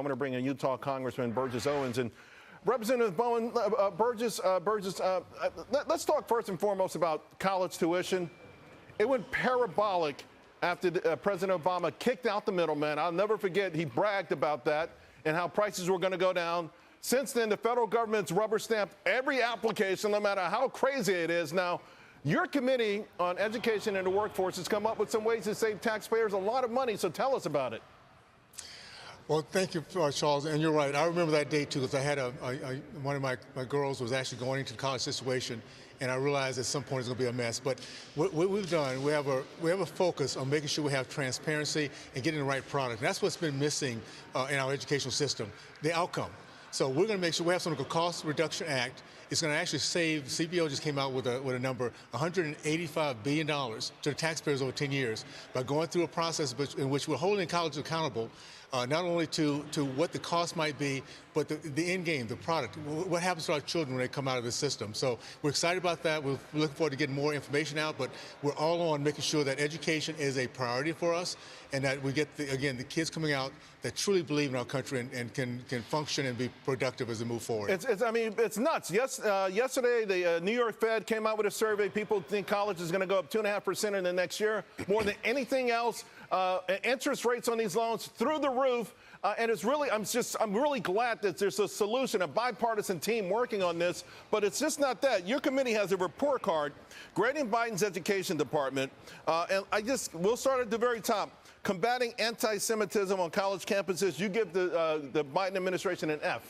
going to bring in Utah Congressman Burgess Owens. And Representative Burgess, let's talk first and foremost about college tuition. It went parabolic after President Obama kicked out the middleman. I'll never forget, he bragged about that and how prices were going to go down. Since then, the federal government's rubber stamped every application, no matter how crazy it is. Now, your committee on education and the workforce has come up with some ways to save taxpayers a lot of money, so tell us about it. Well, thank you, Charles, and you're right. I remember that day, too, because I had one of my girls was actually going into the college situation, and I realized at some point it's going to be a mess. But what we've done, we have a focus on making sure we have transparency and getting the right product. And that's what's been missing in our educational system, the outcome. So we're going to make sure we have something called Cost Reduction Act. It's going to actually save, CBO just came out with a number, $185 billion to the taxpayers over 10 years by going through a process in which we're holding colleges accountable, not only to what the cost might be, but the end game, the product, what happens to our children when they come out of the system. So we're excited about that. We're looking forward to getting more information out, but we're all on making sure that education is a priority for us and that we get, the kids coming out that truly believe in our country and can function and be productive as they move forward. I mean, it's nuts. Yesterday, the New York Fed came out with a survey. People think college is going to go up 2.5% in the next year, more than anything else. Interest rates on these loans through the roof. And it's really, I'm really glad that there's a solution, a bipartisan team working on this, but it's just not that. Your committee has a report card grading Biden's education department, and we'll start at the very top. Combating anti-Semitism on college campuses, you give the Biden administration an F.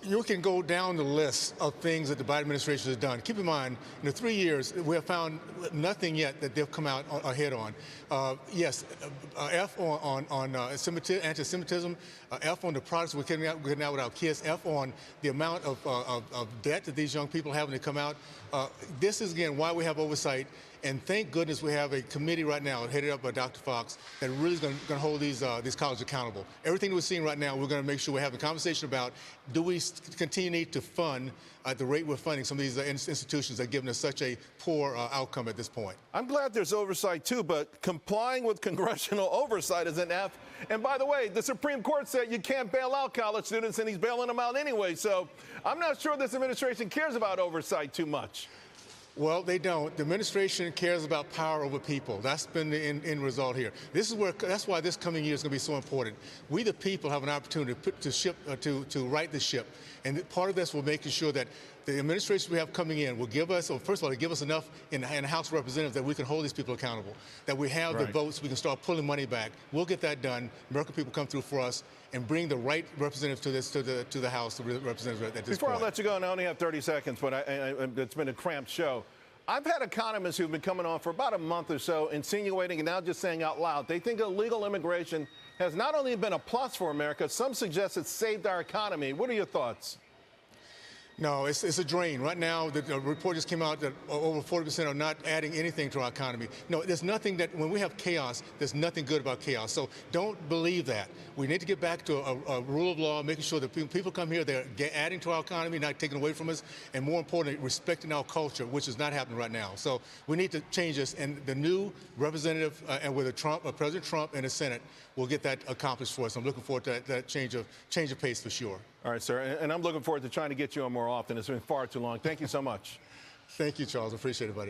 You can go down the list of things that the Biden administration has done. Keep in mind, in the 3 years, we have found nothing yet that they've come out ahead on. Yes, F on anti-Semitism, F on the products we're getting out with our kids, F on the amount of debt that these young people have when they come out. This is, again, why we have oversight. And thank goodness we have a committee right now headed up by Dr. Fox that really is going to hold these colleges accountable. Everything we're seeing right now, we're going to make sure we have a conversation about, do we continue to fund at the rate we're funding some of these institutions that are giving us such a poor outcome at this point. I'm glad there's oversight, too, but complying with congressional oversight is an F. And by the way, the Supreme Court said you can't bail out college students, and he's bailing them out anyway. So I'm not sure this administration cares about oversight too much. Well, they don't. The administration cares about power over people. That's been the end result here. That's why this coming year is going to be so important. We, the people, have an opportunity to right the ship. And part of this will making sure that the administration we have coming in will give us, first of all, give us enough in the House of Representatives that we can hold these people accountable, that we have the votes, we can start pulling money back. We'll get that done. American people come through for us and bring the right representatives to the House, the representatives at this point. Before I let you go, and I only have 30 seconds, but it's been a cramped show. I've had economists who've been coming on for about a month or so insinuating and now just saying out loud they think illegal immigration has not only been a plus for America, some suggest it's saved our economy. What are your thoughts? No, it's a drain. Right now, the report just came out that over 40% are not adding anything to our economy. No, there's nothing that, when we have chaos, there's nothing good about chaos. So don't believe that. We need to get back to a rule of law, making sure that people come here, they're adding to our economy, not taking away from us, and more importantly, respecting our culture, which is not happening right now. So we need to change this, and the new representative, and with President Trump and the Senate, will get that accomplished for us. I'm looking forward to that change of pace for sure. All right, sir, and I'm looking forward to trying to get you on more often. It's been far too long. Thank you so much. Thank you, Charles. I appreciate it, buddy.